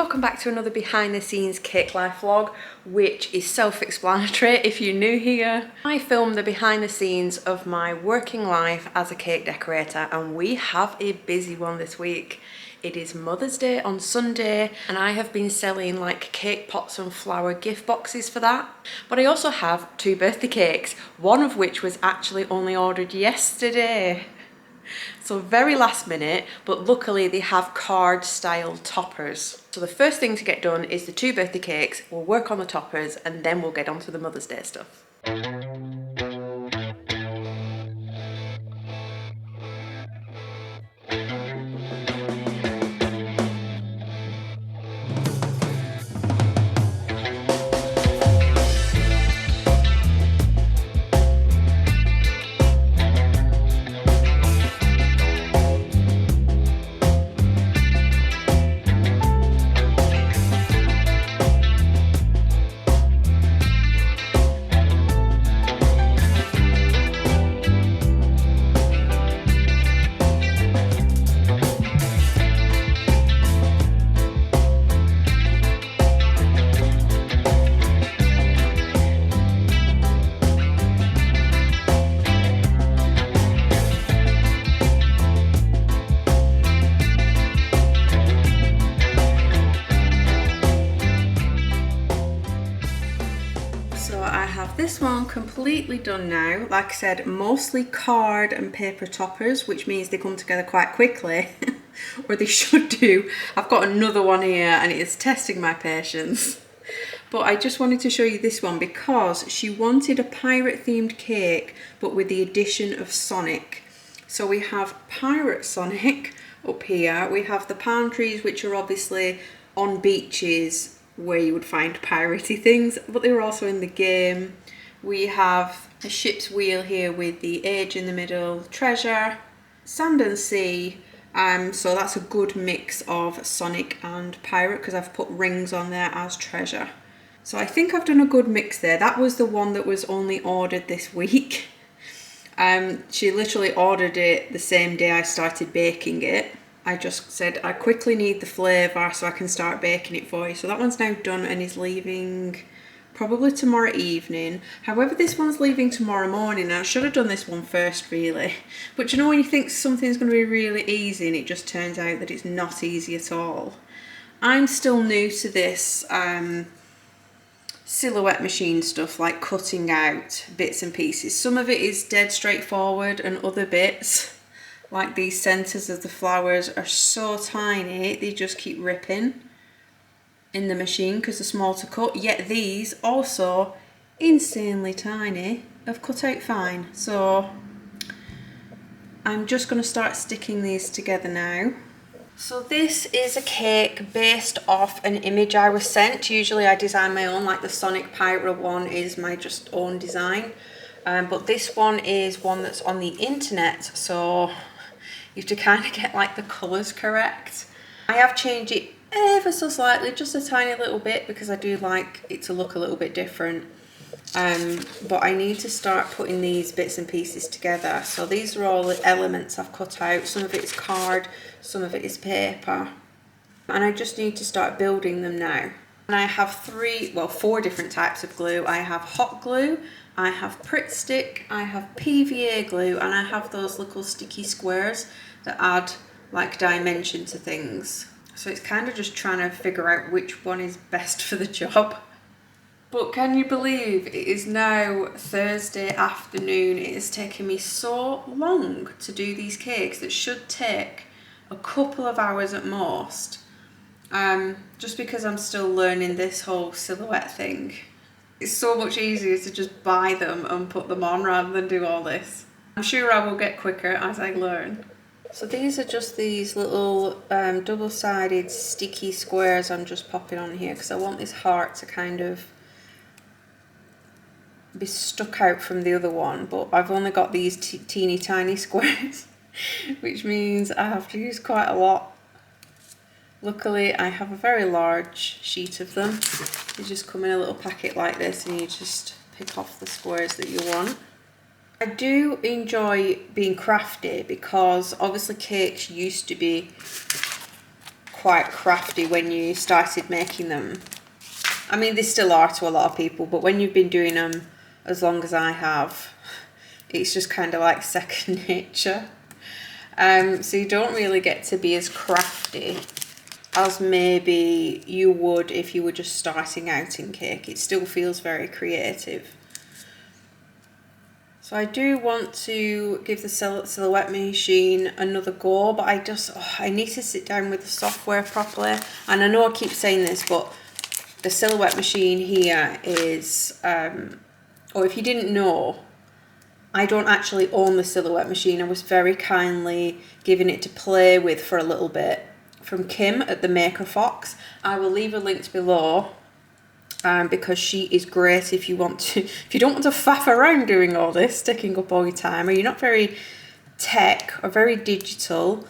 welcome back to another behind the scenes cake life vlog, which is self-explanatory if you're new here. I filmed the behind the scenes of my working life as a cake decorator, and we have a busy one this week. It is Mother's Day on Sunday, and I have been selling like cake pots and flower gift boxes for that. But I also have 2 birthday cakes, one of which was actually only ordered yesterday. So very last minute, but luckily they have card style toppers. So the first thing to get done is the 2 birthday cakes. We'll work on the toppers and then we'll get on to the Mother's Day stuff. This one completely done now. Like I said, mostly card and paper toppers, which means they come together quite quickly, or they should do. I've got another one here and it is testing my patience. But I just wanted to show you this one because she wanted a pirate themed cake, but with the addition of Sonic. So we have Pirate Sonic up here. We have the palm trees, which are obviously on beaches where you would find piratey things, but they were also in the game. We have a ship's wheel here with the age in the middle, treasure, sand and sea. So that's a good mix of Sonic and pirate because I've put rings on there as treasure. So I think I've done a good mix there. That was the one that was only ordered this week. She literally ordered it the same day I started baking it. I just said I quickly need the flavour so I can start baking it for you. So that one's now done and is leaving probably tomorrow evening. However, this one's leaving tomorrow morning. Now, I should have done this one first really. But you know when you think something's going to be really easy and it just turns out that it's not easy at all? I'm still new to this silhouette machine stuff, like cutting out bits and pieces. Some of it is dead straightforward and other bits, like these centres of the flowers, are so tiny they just keep ripping in the machine because they're small to cut. Yet these, also insanely tiny, have cut out fine. So I'm just going to start sticking these together now. So this is a cake based off an image I was sent. Usually I design my own, like the Sonic Pirate one is my just own design. But this one is one that's on the internet, so you have to kind of get like the colours correct. I have changed it ever so slightly, just a tiny little bit, because I do like it to look a little bit different. But I need to start putting these bits and pieces together. So these are all the elements I've cut out. Some of it is card, some of it is paper. And I just need to start building them now. And I have 4 different types of glue. I have hot glue, I have Pritt Stick, I have PVA glue, and I have those little sticky squares that add like dimension to things. So it's kind of just trying to figure out which one is best for the job. But can you believe it is now Thursday afternoon? It has taken me so long to do these cakes that should take a couple of hours at most. Just because I'm still learning this whole silhouette thing. It's so much easier to just buy them and put them on rather than do all this. I'm sure I will get quicker as I learn. So these are just these little double-sided sticky squares I'm just popping on here because I want this heart to kind of be stuck out from the other one, but I've only got these teeny tiny squares, which means I have to use quite a lot. Luckily I have a very large sheet of them. They just come in a little packet like this and you just pick off the squares that you want. I do enjoy being crafty because obviously cakes used to be quite crafty when you started making them. I mean, they still are to a lot of people, but when you've been doing them as long as I have, it's just kind of like second nature. So you don't really get to be as crafty as maybe you would if you were just starting out in cake. It still feels very creative. So I do want to give the silhouette machine another go, but I need to sit down with the software properly. And I know I keep saying this, but the silhouette machine here is, or if you didn't know, I don't actually own the silhouette machine. I was very kindly given it to play with for a little bit from Kim at the Maker Fox. I will leave a link below because she is great if you don't want to faff around doing all this, taking up all your time, or you're not very tech or very digital.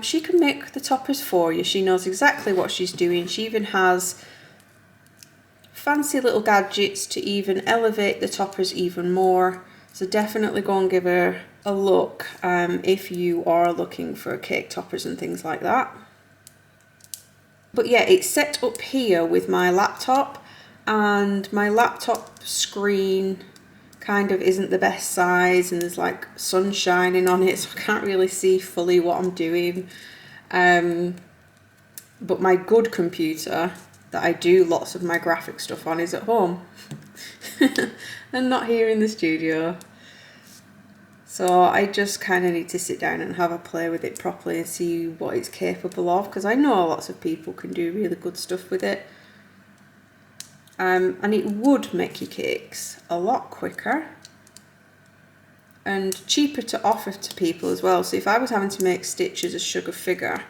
She can make the toppers for you. She knows exactly what she's doing. She even has fancy little gadgets to even elevate the toppers even more. So definitely go and give her a look if you are looking for cake toppers and things like that. But yeah, it's set up here with my laptop, and my laptop screen kind of isn't the best size, and there's like sun shining on it, so I can't really see fully what I'm doing. But my good computer that I do lots of my graphic stuff on is at home and not here in the studio. So I just kind of need to sit down and have a play with it properly and see what it's capable of, because I know lots of people can do really good stuff with it. And it would make your cakes a lot quicker and cheaper to offer to people as well. So if I was having to make stitches as sugar figure,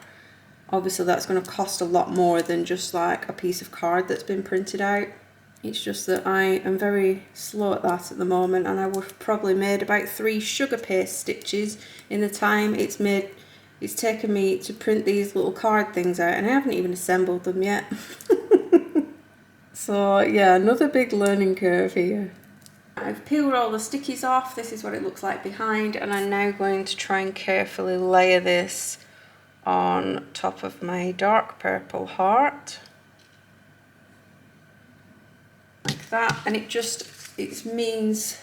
obviously that's going to cost a lot more than just like a piece of card that's been printed out. It's just that I am very slow at that at the moment, and I would have probably made about 3 sugar paste stitches in the time it's taken me to print these little card things out, and I haven't even assembled them yet. So yeah, another big learning curve here. I've peeled all the stickies off. This is what it looks like behind, and I'm now going to try and carefully layer this on top of my dark purple heart. Like that, and it means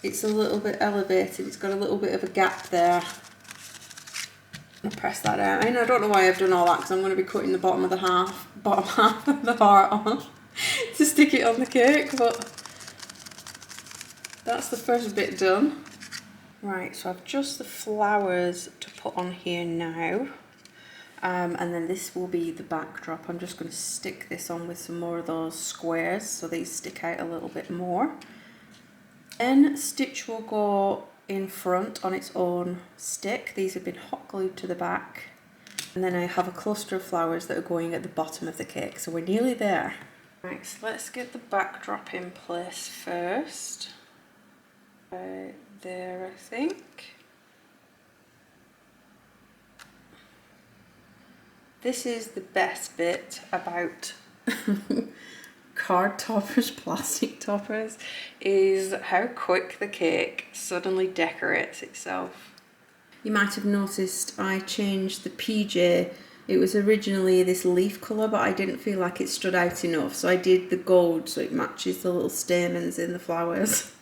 it's a little bit elevated. It's got a little bit of a gap there. I'll press that out. I don't know why I've done all that, because I'm going to be cutting the bottom half of the heart on to stick it on the cake, but that's the first bit done. Right, so I've just the flowers to put on here now. And then this will be the backdrop. I'm just going to stick this on with some more of those squares so these stick out a little bit more. Then stitch will go in front on its own stick. These have been hot glued to the back. And then I have a cluster of flowers that are going at the bottom of the cake, so we're nearly there. Right, so let's get the backdrop in place first. Right there, I think. This is the best bit about card toppers, plastic toppers, is how quick the cake suddenly decorates itself. You might have noticed I changed the PJ. It was originally this leaf colour, but I didn't feel like it stood out enough, so I did the gold so it matches the little stamens in the flowers.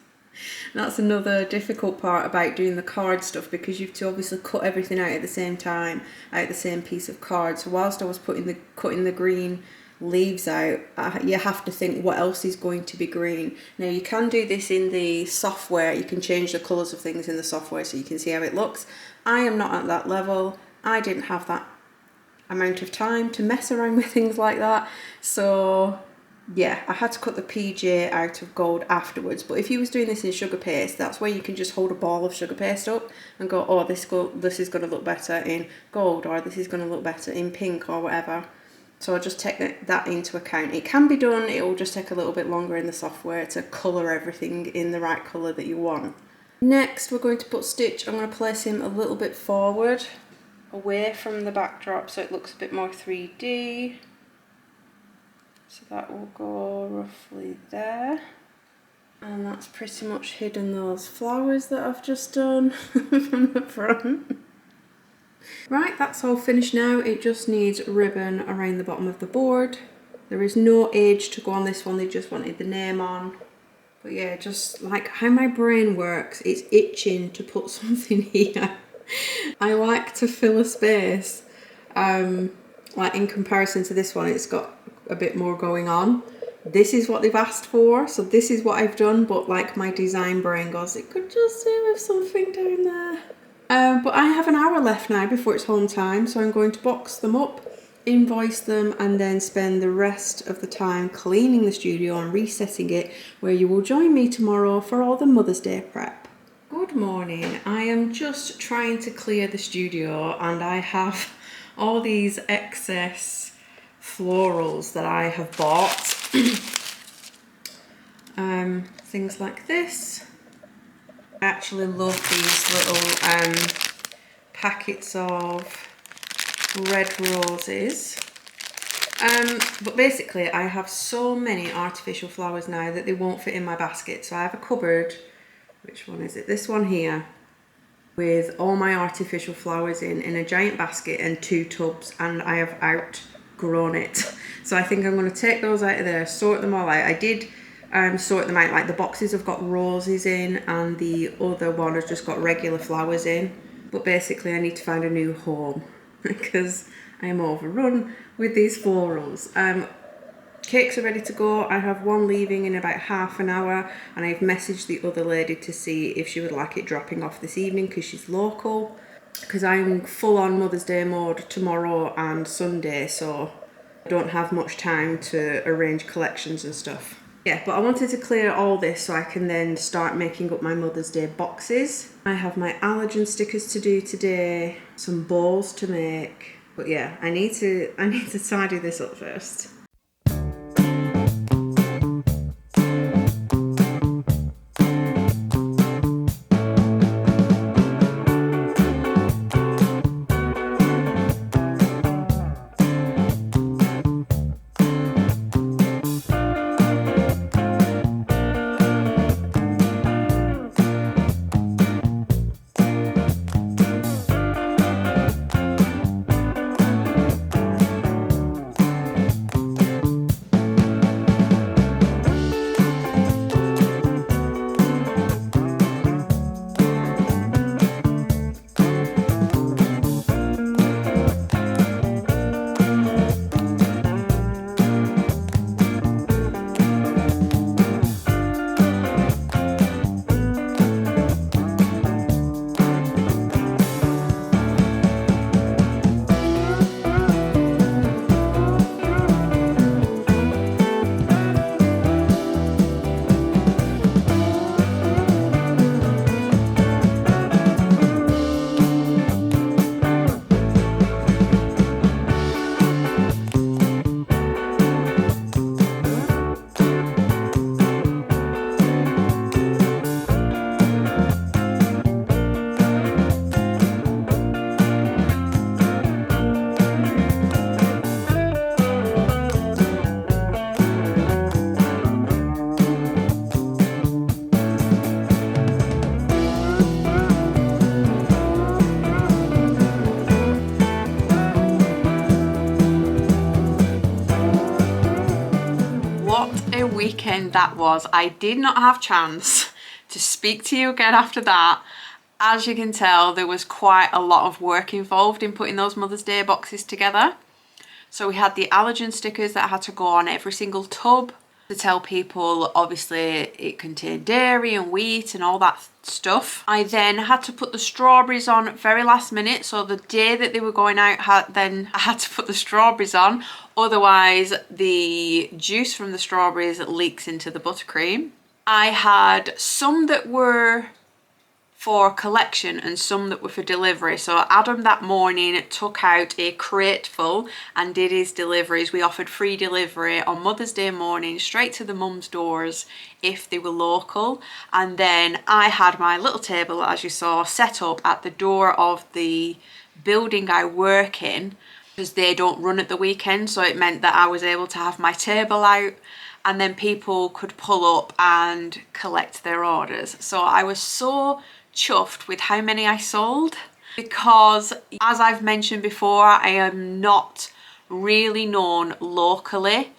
That's another difficult part about doing the card stuff, because you have to obviously cut everything out at the same time, out the same piece of card. So whilst I was cutting the green leaves out, you have to think what else is going to be green. Now you can do this in the software. You can change the colours of things in the software so you can see how it looks. I am not at that level. I didn't have that amount of time to mess around with things like that. So yeah, I had to cut the PJ out of gold afterwards. But if you was doing this in sugar paste, that's where you can just hold a ball of sugar paste up and go, oh, this is going to look better in gold, or this is going to look better in pink, or whatever. So I'll just take that into account. It can be done, it will just take a little bit longer in the software to colour everything in the right colour that you want. Next we're going to put Stitch. I'm going to place him a little bit forward, away from the backdrop, so it looks a bit more 3D. So that will go roughly there. And that's pretty much hidden those flowers that I've just done from the front. Right, that's all finished now. It just needs ribbon around the bottom of the board. There is no age to go on this one, they just wanted the name on. But yeah, just like how my brain works, it's itching to put something here. I like to fill a space. Like in comparison to this one, it's got a bit more going on. This is what they've asked for, so this is what I've done, but like my design brain goes, it could just do with something down there. But I have an hour left now before it's home time, so I'm going to box them up, invoice them, and then spend the rest of the time cleaning the studio and resetting it, where you will join me tomorrow for all the Mother's Day prep. Good morning. I am just trying to clear the studio and I have all these excess florals that I have bought. Things like this. I actually love these little packets of red roses. But basically I have so many artificial flowers now that they won't fit in my basket. So I have a cupboard, which one is it? This one here, with all my artificial flowers in a giant basket and 2 tubs, and I have outgrown it. So I think I'm going to take those out of there, sort them all out. I did sort them out, like the boxes have got roses in and the other one has just got regular flowers in. But basically I need to find a new home because I am overrun with these florals. Cakes are ready to go. I have one leaving in about half an hour, and I've messaged the other lady to see if she would like it dropping off this evening because she's local. Because I'm full on Mother's Day mode tomorrow and Sunday, so I don't have much time to arrange collections and stuff. Yeah, but I wanted to clear all this so I can then start making up my Mother's Day boxes. I have my allergen stickers to do today, some bowls to make. But yeah, I need to tidy this up first. Weekend that was. I did not have chance to speak to you again after that. As you can tell, there was quite a lot of work involved in putting those Mother's Day boxes together. So we had the allergen stickers that had to go on every single tub to tell people obviously it contained dairy and wheat and all that stuff. I then had to put the strawberries on very last minute, so the day that they were going out I had to put the strawberries on, otherwise the juice from the strawberries leaks into the buttercream. I had some that were for collection and some that were for delivery. So Adam that morning took out a crate full and did his deliveries. We offered free delivery on Mother's Day morning straight to the mum's doors if they were local. And then I had my little table, as you saw, set up at the door of the building I work in because they don't run at the weekend, so it meant that I was able to have my table out and then people could pull up and collect their orders. So I was so chuffed with how many I sold. because, as I've mentioned before, I am not really known locally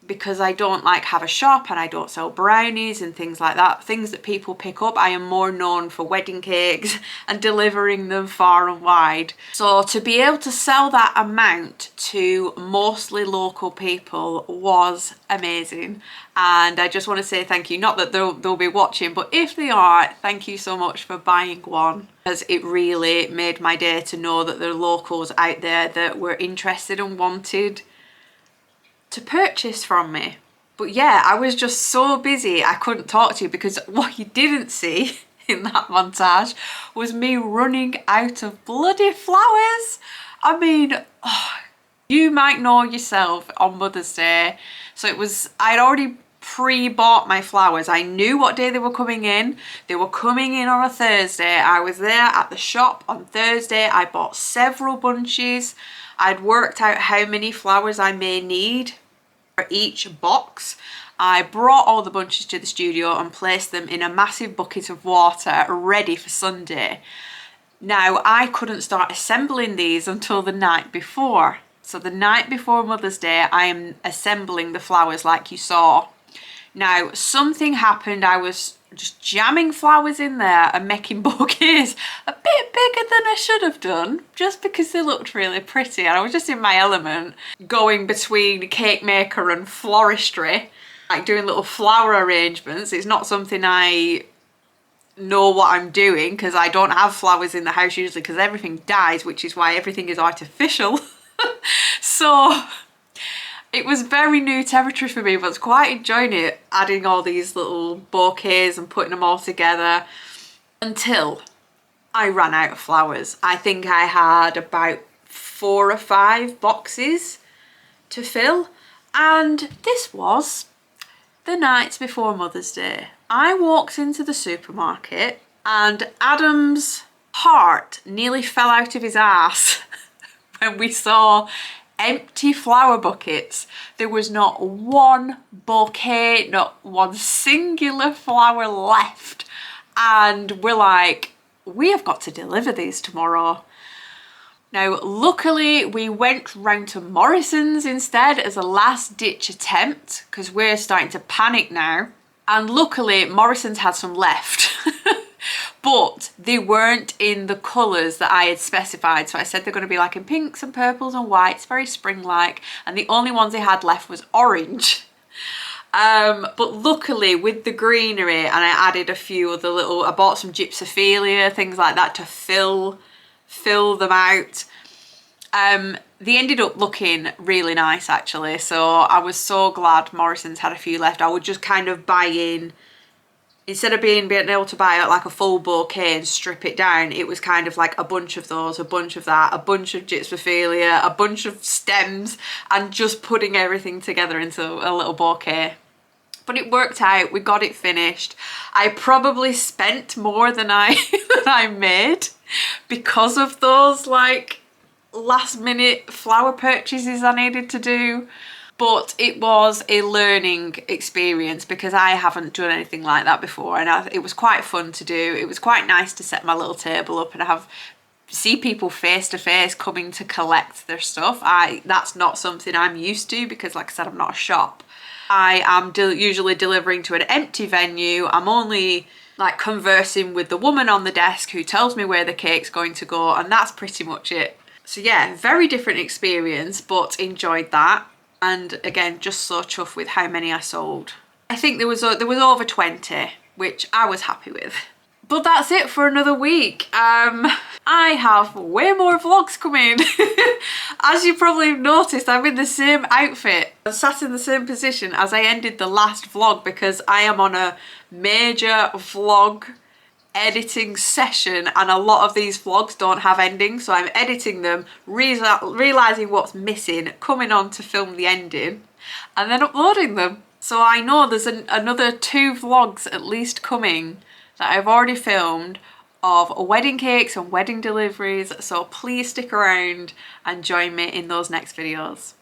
because I don't like have a shop and I don't sell brownies and things like that, things that people pick up. I am more known for wedding cakes and delivering them far and wide. So to be able to sell that amount to mostly local people was amazing. And I just want to say thank you, not that they'll be watching, but if they are, thank you so much for buying one, because it really made my day to know that there are locals out there that were interested and wanted to purchase from me. But yeah, I was just so busy I couldn't talk to you, because what you didn't see in that montage was me running out of bloody flowers. I mean, you might know yourself on Mother's Day. So I'd already pre-bought my flowers. I knew what day they were coming in. They were coming in on a Thursday. I was there at the shop on Thursday. I bought several bunches. I'd worked out how many flowers I may need for each box. I brought all the bunches to the studio and placed them in a massive bucket of water ready for Sunday. Now, I couldn't start assembling these until the night before. So the night before Mother's Day, I am assembling the flowers like you saw. Now, something happened. I was just jamming flowers in there and making bouquets a bit bigger than I should have done, just because they looked really pretty. And I was just in my element, going between cake maker and floristry, like doing little flower arrangements. It's not something I know what I'm doing, because I don't have flowers in the house usually, because everything dies, which is why everything is artificial. So it was very new territory for me, but I was quite enjoying it, adding all these little bouquets and putting them all together, until I ran out of flowers. I think I had about 4 or 5 boxes to fill, and this was the night before Mother's Day. I walked into the supermarket and Adam's heart nearly fell out of his ass when we saw empty flower buckets. There was not one bouquet, not one singular flower left. And we're like, we have got to deliver these tomorrow. Now, luckily, we went round to Morrison's instead as a last ditch attempt, because we're starting to panic now. And luckily, Morrison's had some left. But they weren't in the colours that I had specified. So I said they're going to be like in pinks and purples and whites, very spring-like. And the only ones they had left was orange. But luckily with the greenery, and I added a few other little, I bought some gypsophilia, things like that to fill them out. They ended up looking really nice actually. So I was so glad Morrison's had a few left. I would just kind of buy in, instead of being able to buy like a full bouquet and strip it down, it was kind of like a bunch of those, a bunch of that, a bunch of gypsophilia, a bunch of stems, and just putting everything together into a little bouquet. But it worked out, we got it finished. I probably spent more than I made because of those like last minute flower purchases I needed to do. But it was a learning experience because I haven't done anything like that before, and it was quite fun to do. It was quite nice to set my little table up and see people face to face coming to collect their stuff. That's not something I'm used to because, like I said, I'm not a shop. I am usually delivering to an empty venue. I'm only like conversing with the woman on the desk who tells me where the cake's going to go, and that's pretty much it. So yeah, very different experience, but enjoyed that. And again, just so chuffed with how many I sold. I think there was over 20, which I was happy with. But that's it for another week. I have way more vlogs coming. As you probably have noticed, I'm in the same outfit. I sat in the same position as I ended the last vlog because I am on a major vlog editing session, and a lot of these vlogs don't have endings, so I'm editing them, realizing what's missing, coming on to film the ending, and then uploading them. So I know there's another 2 vlogs at least coming that I've already filmed of wedding cakes and wedding deliveries, so please stick around and join me in those next videos.